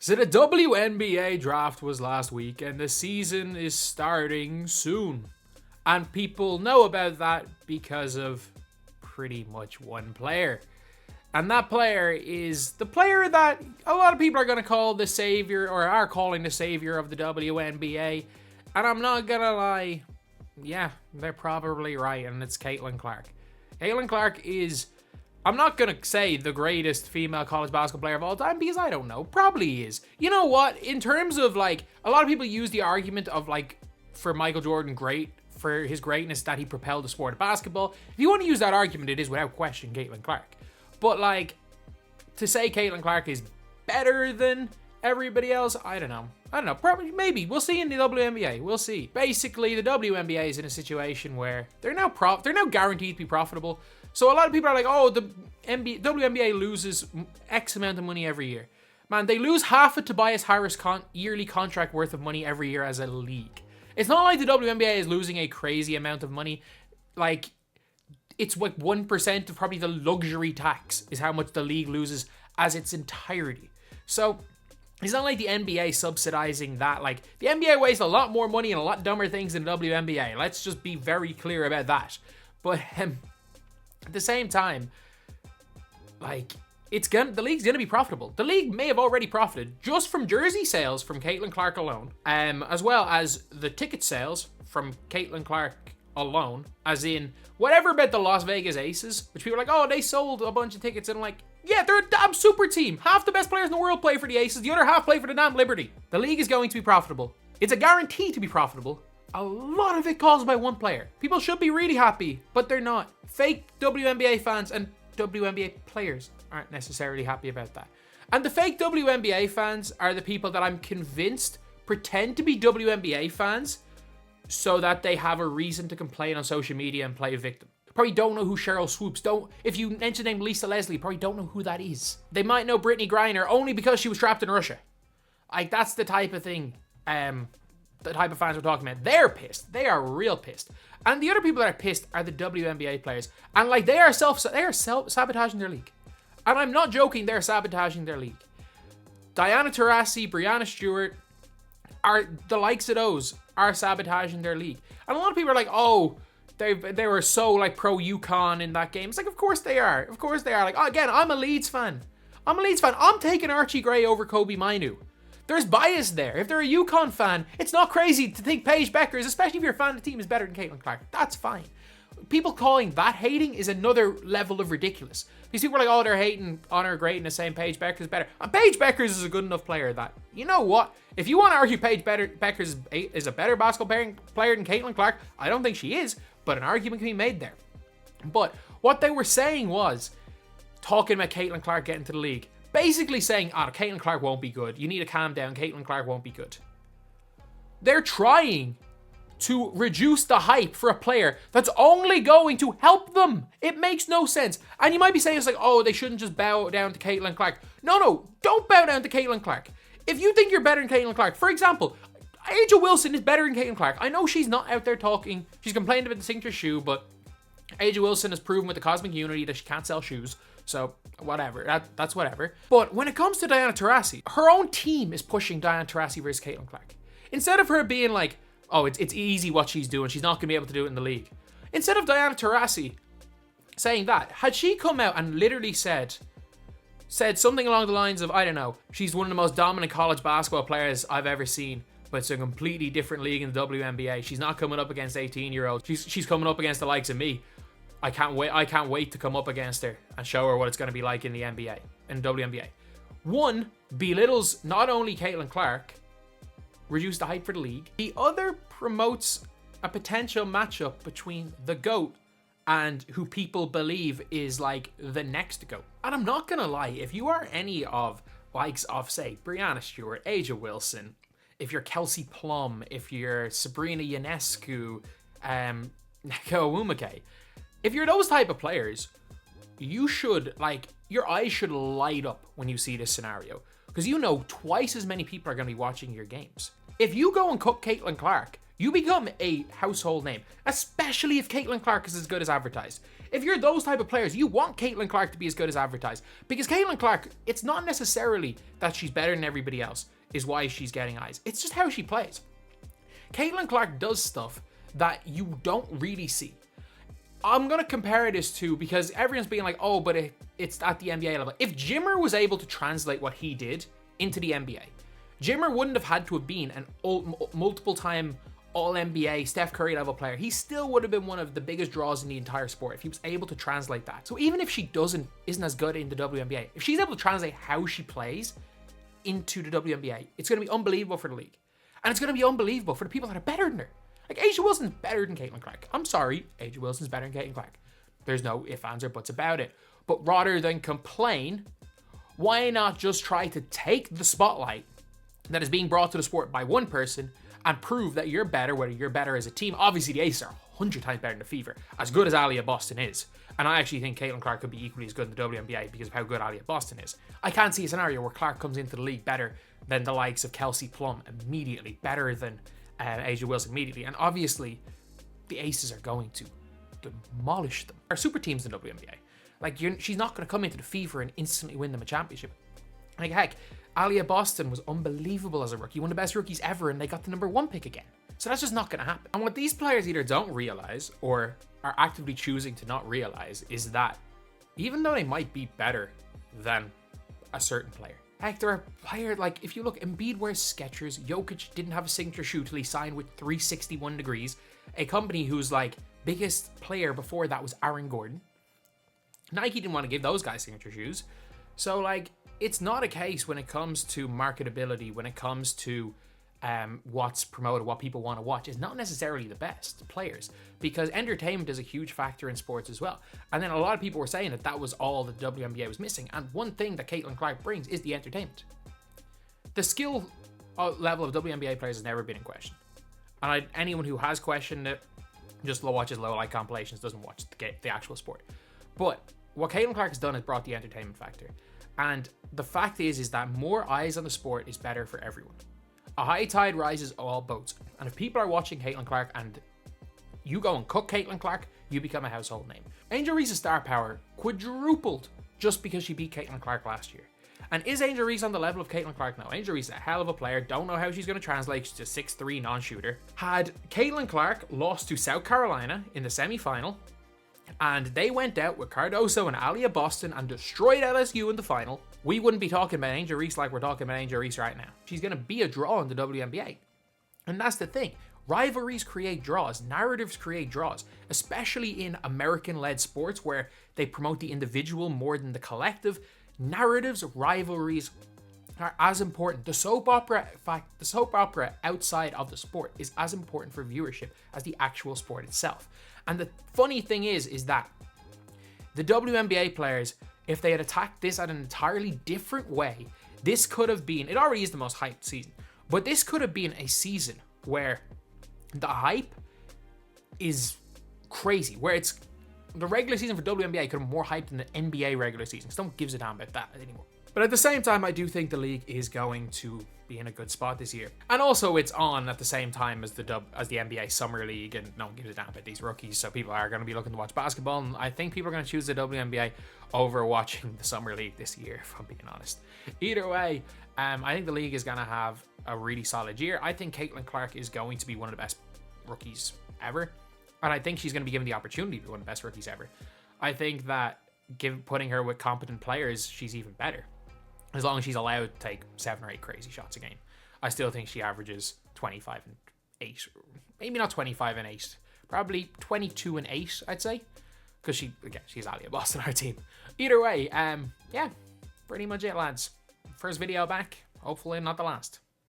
So the WNBA draft was last week and the season is starting soon. And people know about that because of pretty much one player. And that player is the player that a lot of people are going to call the savior, or are calling the savior of the WNBA. And I'm not going to lie, yeah, they're probably right, and it's Caitlin Clark. Caitlin Clark is, I'm not going to say the greatest female college basketball player of all time, because I don't know, probably is. You know what, in terms of like, a lot of people use the argument of like, for Michael Jordan for his greatness that he propelled the sport of basketball. If you want to use that argument, it is without question Caitlin Clark. But like, to say Caitlin Clark is better than everybody else, I don't know. Probably, maybe. We'll see in the WNBA. We'll see. Basically, the WNBA is in a situation where they're now guaranteed to be profitable. So a lot of people are like, oh, the WNBA loses X amount of money every year. Man, they lose half of Tobias Harris' yearly contract worth of money every year as a league. It's not like the WNBA is losing a crazy amount of money. Like, it's like 1% of probably the luxury tax is how much the league loses as its entirety. So it's not like the NBA subsidizing that. Like, the NBA wastes a lot more money and a lot dumber things than the WNBA. Let's just be very clear about that. But at the same time, like, the league's gonna be profitable. The league may have already profited just from jersey sales from Caitlin Clark alone, as well as the ticket sales from Caitlin Clark alone, as in whatever about the Las Vegas Aces, which people are like, oh, they sold a bunch of tickets, and I'm like, yeah, they're a damn super team. Half the best players in the world play for the Aces, the other half play for the damn Liberty. The league is going to be profitable. It's a guarantee to be profitable. A lot of it caused by one player. People should be really happy, but they're not. Fake WNBA fans and WNBA players aren't necessarily happy about that. And the fake WNBA fans are the people that I'm convinced pretend to be WNBA fans so that they have a reason to complain on social media and play a victim. Probably don't know who Cheryl Swoops. If you mention the name Lisa Leslie, probably don't know who that is. They might know Brittany Griner only because she was trapped in Russia. Like, that's the type of thing, the type of fans we're talking about. They're pissed. They are real pissed. And the other people that are pissed are the WNBA players. And like, they are sabotaging their league. And I'm not joking, they're sabotaging their league. Diana Taurasi, Breanna Stewart, are the likes of those are sabotaging their league. And a lot of people are like, oh, they were so like pro UConn in that game. It's like, of course they are. Of course they are. Like, again, I'm a Leeds fan. I'm taking Archie Gray over Kobe Mainu. There's bias there. If they're a UConn fan, it's not crazy to think Paige Beckers, especially if your fan of the team, is better than Caitlin Clark. That's fine. People calling that hating is another level of ridiculous. These people are like, oh, they're hating on her great and saying Paige Beckers is better. And Paige Beckers is a good enough player that, you know what? If you want to argue Paige Beckers is a better basketball player than Caitlin Clark, I don't think she is, but an argument can be made there. But what they were saying was, talking about Caitlin Clark getting to the league, basically saying, Caitlin Clark won't be good. You need to calm down. Caitlin Clark won't be good. They're trying to reduce the hype for a player that's only going to help them. It makes no sense. And you might be saying it's like, oh, they shouldn't just bow down to Caitlin Clark. No, don't bow down to Caitlin Clark. If you think you're better than Caitlin Clark, for example, Aja Wilson is better than Caitlin Clark. I know she's not out there talking. She's complained about the signature shoe, but Aja Wilson has proven with the Cosmic Unity that she can't sell shoes. So, whatever. That's whatever. But when it comes to Diana Taurasi, her own team is pushing Diana Taurasi versus Caitlin Clark. Instead of her being like, oh, it's easy what she's doing, she's not going to be able to do it in the league. Instead of Diana Taurasi saying that, had she come out and literally said something along the lines of, I don't know, she's one of the most dominant college basketball players I've ever seen, but it's a completely different league in the WNBA. She's not coming up against 18-year-olds. She's coming up against the likes of me. I can't wait to come up against her and show her what it's going to be like in the NBA, in WNBA. One, belittles not only Caitlin Clark, reduce the hype for the league. The other promotes a potential matchup between the GOAT and who people believe is like the next GOAT. And I'm not gonna lie, if you are any of likes of, say, Breanna Stewart, Aja Wilson, if you're Kelsey Plum, if you're Sabrina Ionescu, Neko Owumake, if you're those type of players, you should, like, your eyes should light up when you see this scenario. Because you know twice as many people are going to be watching your games. If you go and cook Caitlin Clark, You become a household name, especially if Caitlin Clark is as good as advertised. If you're those type of players, you want Caitlin Clark to be as good as advertised. Because Caitlin Clark, it's not necessarily that she's better than everybody else is why she's getting eyes. It's just how she plays. Caitlin Clark does stuff that you don't really see. I'm going to compare this to, because everyone's being like, oh, but it's at the NBA level. If Jimmer was able to translate what he did into the NBA, Jimmer wouldn't have had to have been an multiple-time All-NBA Steph Curry level player. He still would have been one of the biggest draws in the entire sport if he was able to translate that. So even if she isn't as good in the WNBA, if she's able to translate how she plays into the WNBA, it's going to be unbelievable for the league. And it's going to be unbelievable for the people that are better than her. Like, A'ja Wilson's better than Caitlin Clark. I'm sorry, A'ja Wilson's better than Caitlin Clark. There's no ifs, ands, or buts about it. But rather than complain, why not just try to take the spotlight that is being brought to the sport by one person and prove that you're better, whether you're better as a team. Obviously, the Aces are 100 times better than the Fever, as good as Aliyah Boston is. And I actually think Caitlin Clark could be equally as good in the WNBA because of how good Aliyah Boston is. I can't see a scenario where Clark comes into the league better than the likes of Kelsey Plum immediately, better than A'ja Wilson immediately. And obviously, the Aces are going to demolish them. Our super teams in the WNBA. Like, she's not going to come into the Fever and instantly win them a championship. Like, heck, Aliyah Boston was unbelievable as a rookie, one of the best rookies ever, and they got the #1 pick again. So that's just not going to happen. And what these players either don't realize or are actively choosing to not realize is that even though they might be better than a certain player, heck, they're a player, like, if you look, Embiid wears Skechers, Jokic didn't have a signature shoe till he signed with 361 Degrees, a company whose, like, biggest player before that was Aaron Gordon. Nike didn't want to give those guys signature shoes. So, like, it's not a case when it comes to marketability, when it comes to what's promoted, what people want to watch, is not necessarily the best players, because entertainment is a huge factor in sports as well. And then a lot of people were saying that that was all the WNBA was missing. And one thing that Caitlin Clark brings is the entertainment. The skill level of WNBA players has never been in question. And anyone who has questioned it just watches low-light compilations, doesn't watch the actual sport. But what Caitlin Clark has done is brought the entertainment factor. And the fact is that more eyes on the sport is better for everyone. A high tide rises all boats. And if people are watching Caitlin Clark and you go and cook Caitlin Clark, you become a household name. Angel Reese's star power quadrupled just because she beat Caitlin Clark last year. And is Angel Reese on the level of Caitlin Clark? No, Angel Reese is a hell of a player. Don't know how she's going to translate. She's a 6'3" non-shooter. Had Caitlin Clark lost to South Carolina in the semi-final, and they went out with Cardoso and Aliyah Boston and destroyed LSU in the final, we wouldn't be talking about Angel Reese like we're talking about Angel Reese right now. She's going to be a draw in the WNBA. And that's the thing. Rivalries create draws. Narratives create draws, especially in American-led sports where they promote the individual more than the collective. Narratives, rivalries are as important. The soap opera outside of the sport is as important for viewership as the actual sport itself. And the funny thing is that the WNBA players, if they had attacked this at an entirely different way, this could have been, it already is the most hyped season, but this could have been a season where the hype is crazy, where it's the regular season for WNBA could have more hype than the NBA regular season. So no one gives a damn about that anymore. But at the same time, I do think the league is going to be in a good spot this year. And also it's on at the same time as the NBA Summer League, and no one gives a damn about these rookies, so people are going to be looking to watch basketball, and I think people are going to choose the WNBA over watching the Summer League this year, if I'm being honest. Either way, I think the league is going to have a really solid year. I think Caitlin Clark is going to be one of the best rookies ever, and I think she's going to be given the opportunity to be one of the best rookies ever. I think that putting her with competent players, she's even better. As long as she's allowed to take 7 or 8 crazy shots a game. I still think she averages 25 and 8. Maybe not 25 and 8. Probably 22 and 8, I'd say. Because she's Aliyah Boston on our team. Either way, yeah, pretty much it, lads. First video back. Hopefully not the last.